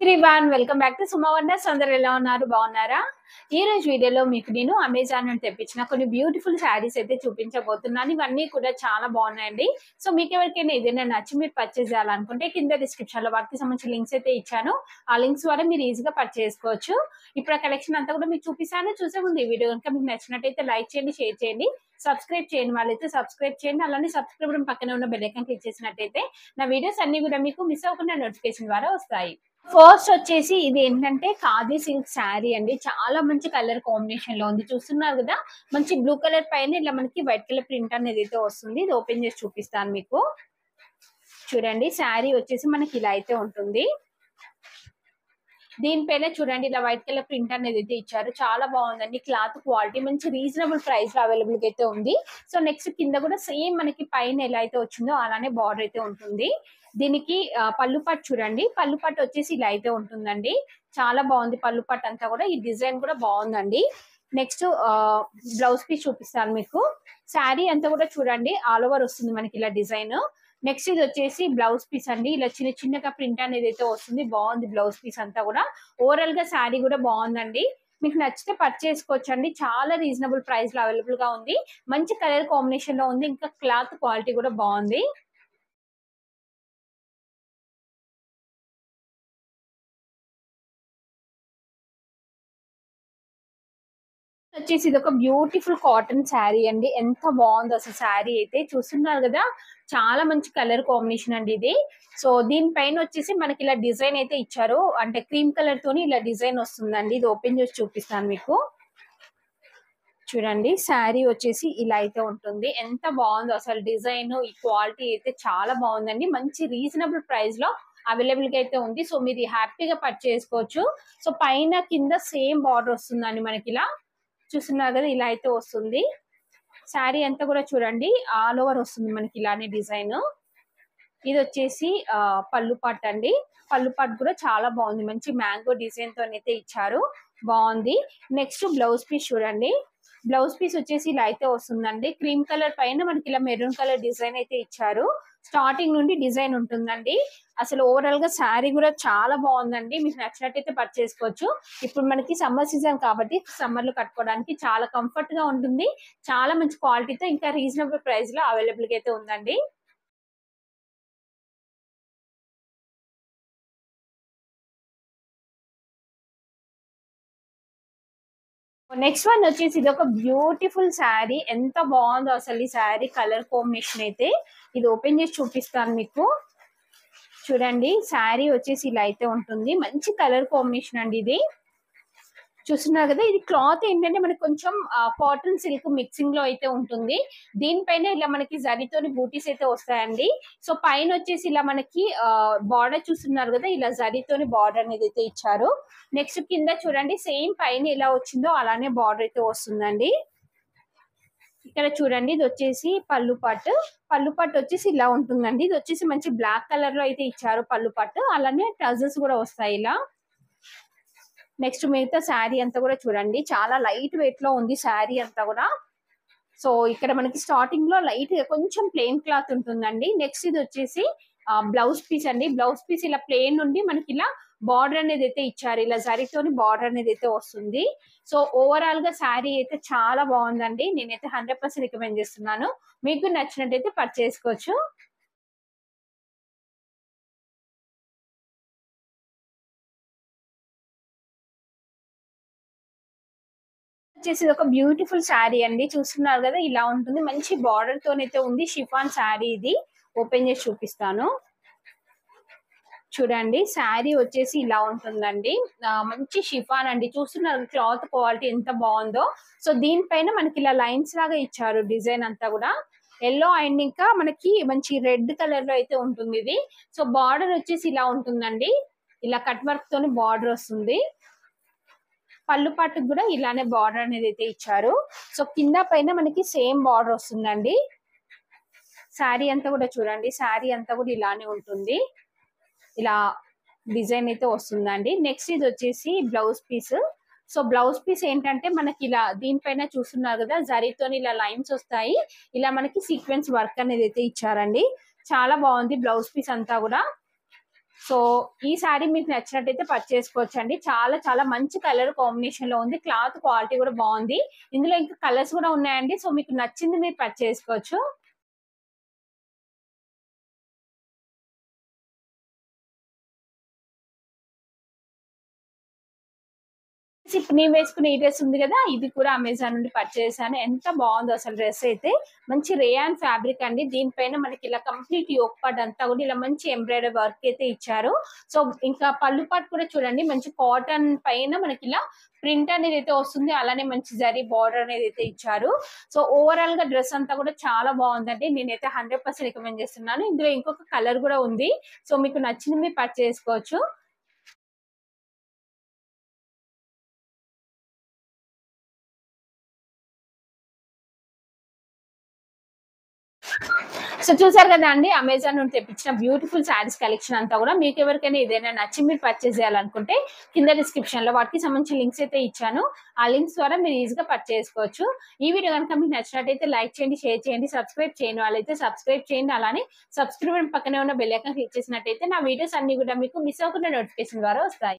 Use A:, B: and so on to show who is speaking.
A: Everyone welcome back to Suma wonders. అందరూ ఎలా ఉన్నారు? బాగున్నారా? ఈ రోజు వీడియోలో మీకు నేను అమెజాన్ నుండి తెప్పించిన కొన్ని బ్యూటిఫుల్ శారీస్ అయితే చూపించబోతున్నాను. ఇవన్నీ కూడా చాలా బాగున్నాయండి. సో మీకు ఎవరికైనా ఏదైనా నచ్చి మీరు పర్చేస్ చేయాలనుకుంటే కింద డిస్క్రిప్షన్ లో వాటికి సంబంధించిన లింక్స్ అయితే ఇచ్చాను. ఆ లింక్స్ ద్వారా మీరు ఈజీగా పర్చేస్ చేసుకోవచ్చు. ఇప్పుడు ఆ కలెక్షన్ అంతా కూడా మీకు చూపిస్తాను. చూసే ముందు ఈ వీడియో కనుక మీకు నచ్చినట్టయితే లైక్ చేయండి, షేర్ చేయండి, సబ్స్క్రైబ్ చేయండి. వాళ్ళైతే సబ్స్క్రైబ్ చేయండి. అలానే సబ్స్క్రైబ్ పక్కనే ఉన్న బెల్ ఐకాన్ క్లిక్ చేసినట్టయితే నా వీడియోస్ అన్ని కూడా మీకు మిస్ అవ్వకుండా నోటిఫికేషన్ ద్వారా వస్తాయి. ఫస్ట్ వచ్చేసి ఇది ఏంటంటే ఖాదీ సిల్క్ శారీ అండి. చాలా మంచి కలర్ కాంబినేషన్ లో ఉంది. చూస్తున్నారు కదా, మంచి బ్లూ కలర్ పైన ఇలా మనకి వైట్ కలర్ ప్రింట్ అనేది అయితే వస్తుంది. ఇది ఓపెన్ చేసి చూపిస్తాను మీకు. చూడండి, శారీ వచ్చేసి మనకి ఇలా అయితే ఉంటుంది. దీనిపైన చూడండి ఇలా వైట్ కలర్ ప్రింట్ అనేది అయితే ఇచ్చారు. చాలా బాగుందండి. క్లాత్ క్వాలిటీ మంచి రీజనబుల్ ప్రైస్ లో అవైలబుల్ గా అయితే ఉంది. సో నెక్స్ట్ కింద కూడా సేమ్ మనకి పైన ఎలా అయితే వచ్చిందో అలానే బార్డర్ అయితే ఉంటుంది. దీనికి పళ్ళు పట్టు చూడండి, పళ్ళు పట్టు వచ్చేసి ఇలా అయితే ఉంటుందండి. చాలా బాగుంది పళ్ళు పట్టు అంతా కూడా. ఈ డిజైన్ కూడా బాగుందండి. నెక్స్ట్ బ్లౌజ్ పీస్ చూపిస్తాను మీకు. శారీ అంతా కూడా చూడండి ఆల్ ఓవర్ వస్తుంది మనకి ఇలా డిజైన్. నెక్స్ట్ ఇది వచ్చేసి బ్లౌజ్ పీస్ అండి. ఇలా చిన్న చిన్నగా ప్రింట్ అనేది అయితే వస్తుంది. బాగుంది బ్లౌజ్ పీస్ అంతా కూడా. ఓవరాల్ గా శారీ కూడా బాగుందండి. మీకు నచ్చితే పర్చేస్ చేసుకోవచ్చు అండి. చాలా రీజనబుల్ ప్రైస్ లో అవైలబుల్ గా ఉంది. మంచి కలర్ కాంబినేషన్ లో ఉంది. ఇంకా క్లాత్ క్వాలిటీ కూడా బాగుంది. వచ్చేసి ఇది ఒక బ్యూటిఫుల్ కాటన్ శారీ అండి. ఎంత బాగుందో అసలు శారీ అయితే. చూస్తున్నారు కదా, చాలా మంచి కలర్ కాంబినేషన్ అండి ఇది. సో దీనిపైన వచ్చేసి మనకి ఇలా డిజైన్ అయితే ఇచ్చారు. అంటే క్రీమ్ కలర్ తోని ఇలా డిజైన్ వస్తుందండి. ఇది ఓపెన్ చేసి చూపిస్తాను మీకు. చూడండి, శారీ వచ్చేసి ఇలా అయితే ఉంటుంది. ఎంత బాగుందో అసలు డిజైన్. ఈ క్వాలిటీ అయితే చాలా బాగుందండి. మంచి రీజనబుల్ ప్రైస్ లో అవైలబుల్ గా అయితే ఉంది. సో మీరు హ్యాపీగా పర్చేస్ చేసుకోవచ్చు. సో పైన కింద సేమ్ బార్డర్ వస్తుందండి మనకి ఇలా. చూస్తున్నారు కదా, ఇలా అయితే వస్తుంది. శారీ అంతా కూడా చూడండి ఆల్ ఓవర్ వస్తుంది మనకి ఇలానే డిజైన్. ఇది వచ్చేసి పళ్ళు పట్టు అండి. పళ్ళు పట్టు కూడా చాలా బాగుంది. మంచి మ్యాంగో డిజైన్ తో అయితే ఇచ్చారు. బాగుంది. నెక్స్ట్ బ్లౌజ్ పీస్ చూడండి. బ్లౌజ్ పీస్ వచ్చేసి ఇలా అయితే వస్తుందండి. క్రీమ్ కలర్ పైన మనకి ఇలా మెరూన్ కలర్ డిజైన్ అయితే ఇచ్చారు. స్టార్టింగ్ నుండి డిజైన్ ఉంటుందండి. అసలు ఓవరాల్ గా శారీ కూడా చాలా బాగుందండి. మీకు నచ్చినట్టయితే పర్చేస్ చేసుకోవచ్చు. ఇప్పుడు మనకి సమ్మర్ సీజన్ కాబట్టి సమ్మర్ లో కట్టుకోవడానికి చాలా కంఫర్ట్ గా ఉంటుంది. చాలా మంచి క్వాలిటీతో ఇంకా రీజనబుల్ ప్రైస్ లో అవైలబుల్ గా అయితే ఉందండి. నెక్స్ట్ వన్ వచ్చేసి ఇది ఒక బ్యూటిఫుల్ శారీ. ఎంత బాగుందో అసలు ఈ శారీ కలర్ కాంబినేషన్ అయితే. ఇది ఓపెన్ చేసి చూపిస్తాను మీకు. చూడండి, శారీ వచ్చేసి ఇలా అయితే ఉంటుంది. మంచి కలర్ కాంబినేషన్ అండి ఇది. చూస్తున్నారు కదా, ఇది క్లాత్ ఏంటంటే మనకి కొంచెం కాటన్ సిల్క్ మిక్సింగ్ లో అయితే ఉంటుంది. దీనిపైన ఇలా మనకి జరీతోని బూటీస్ అయితే వస్తాయండి. సో పైన వచ్చేసి ఇలా మనకి బార్డర్ చూస్తున్నారు కదా, ఇలా జరీతోని బార్డర్ అనేది అయితే ఇచ్చారు. నెక్స్ట్ కింద చూడండి సేమ్ పైన ఎలా వచ్చిందో అలానే బార్డర్ అయితే వస్తుందండి. ఇక్కడ చూడండి, ఇది వచ్చేసి పళ్ళు పట్టు. పళ్ళు పట్టు వచ్చేసి ఇలా ఉంటుందండి. ఇది వచ్చేసి మంచి బ్లాక్ కలర్ లో అయితే ఇచ్చారు పళ్ళు పట్టు. అలానే టజల్స్ కూడా వస్తాయి ఇలా. నెక్స్ట్ మిగతా శారీ అంతా కూడా చూడండి చాలా లైట్ వెయిట్ లో ఉంది శారీ అంతా కూడా. సో ఇక్కడ మనకి స్టార్టింగ్ లో లైట్ కొంచెం ప్లెయిన్ క్లాత్ ఉంటుందండి. నెక్స్ట్ ఇది వచ్చేసి బ్లౌజ్ పీస్ అండి. బ్లౌజ్ పీస్ ఇలా ప్లెయిన్ నుండి మనకి ఇలా బార్డర్ అనేది అయితే ఇచ్చారు. ఇలా జరీతోని బార్డర్ అనేది అయితే వస్తుంది. సో ఓవరాల్ గా శారీ అయితే చాలా బాగుందండి. నేనైతే 100% రికమెండ్ చేస్తున్నాను. మీకు నచ్చినట్టయితే పర్చేస్ చేసుకోవచ్చు. వచ్చేసి ఒక బ్యూటిఫుల్ శారీ అండి. చూస్తున్నారు కదా, ఇలా ఉంటుంది. మంచి బార్డర్ తోనైతే ఉంది. షిఫాన్ శారీ ఇది. ఓపెన్ చేసి చూపిస్తాను. చూడండి, శారీ వచ్చేసి ఇలా ఉంటుందండి. మంచి షిఫాన్ అండి. చూస్తున్నారు క్లాత్ క్వాలిటీ ఎంత బాగుందో. సో దీనిపైన మనకి ఇలా లైన్స్ లాగా ఇచ్చారు డిజైన్ అంతా కూడా. ఎల్లో అండ్ ఇంకా మనకి మంచి రెడ్ కలర్ లో అయితే ఉంటుంది ఇది. సో బార్డర్ వచ్చేసి ఇలా ఉంటుందండి. ఇలా కట్ వర్క్ తోని బార్డర్ వస్తుంది. పళ్ళు పట్టుకు కూడా ఇలానే బార్డర్ అనేది అయితే ఇచ్చారు. సో కింద పైన మనకి సేమ్ బార్డర్ వస్తుందండి. శారీ అంతా కూడా చూడండి, శారీ అంతా కూడా ఇలానే ఉంటుంది. ఇలా డిజైన్ అయితే వస్తుందండి. నెక్స్ట్ ఇది వచ్చేసి blouse piece. So blouse piece ఏంటంటే మనకి ఇలా దీనిపైన చూస్తున్నారు కదా, జరీతో ఇలా లైన్స్ వస్తాయి. ఇలా మనకి సీక్వెన్స్ వర్క్ అనేది అయితే ఇచ్చారండి. చాలా బాగుంది బ్లౌజ్ పీస్ అంతా కూడా. సో ఈ శారీ మీకు నచ్చినట్టయితే పర్చేస్ చేసుకోవచ్చు అండి. చాలా చాలా మంచి కలర్ కాంబినేషన్ లో ఉంది. క్లాత్ క్వాలిటీ కూడా బాగుంది. ఇందులో ఇంకా కలర్స్ కూడా ఉన్నాయండి. సో మీకు నచ్చింది మీరు పర్చేస్ చేసుకోవచ్చు. ఇప్పుడు నేను వేసుకునే ఈ డ్రెస్ ఉంది కదా, ఇది కూడా అమెజాన్ నుండి పర్చేస్ చేశాను. ఎంత బాగుందో అసలు డ్రెస్ అయితే. మంచి రేయాన్ ఫ్యాబ్రిక్ అండి. దీనిపైన మనకి ఇలా కంప్లీట్ యోక్ పార్ట్ అంతా కూడా ఇలా మంచి ఎంబ్రాయిడరీ వర్క్ అయితే ఇచ్చారు. సో ఇంకా పళ్ళు పార్ట్ కూడా చూడండి, మంచి కాటన్ పైన మనకి ఇలా ప్రింట్ అనేది అయితే వస్తుంది. అలానే మంచి జరీ బార్డర్ అనేది అయితే ఇచ్చారు. సో ఓవరాల్ గా డ్రెస్ అంతా కూడా చాలా బాగుందండి. నేనైతే 100% రికమెండ్ చేస్తున్నాను. ఇందులో ఇంకొక కలర్ కూడా ఉంది. సో మీకు నచ్చింది మీరు పర్చేస్ చేసుకోవచ్చు. సో చూసారు కదా అండి, అమెజాన్ నుండి తెప్పించిన బ్యూటిఫుల్ శారీస్ కలెక్షన్ అంతా కూడా. మీకు ఎవరికైనా ఏదైనా నచ్చి మీరు పర్చేస్ చేయాలనుకుంటే కింద డిస్క్రిప్షన్ లో వాటికి సంబంధించిన లింక్స్ అయితే ఇచ్చాను. ఆ లింక్స్ ద్వారా మీరు ఈజీగా పర్చేస్ చేసుకోవచ్చు. ఈ వీడియో కనుక మీకు నచ్చినట్టయితే లైక్ చేయండి, షేర్ చేయండి, సబ్స్క్రైబ్ చేయని వాళ్ళైతే సబ్స్క్రైబ్ చేయండి. అలానే సబ్స్క్రైబ్ పక్కనే ఉన్న బెల్ ఐకాన్ క్లిక్ చేసినట్టయితే నా వీడియోస్ అన్ని కూడా మీకు మిస్ అవ్వకుండా నోటిఫికేషన్ ద్వారా వస్తాయి.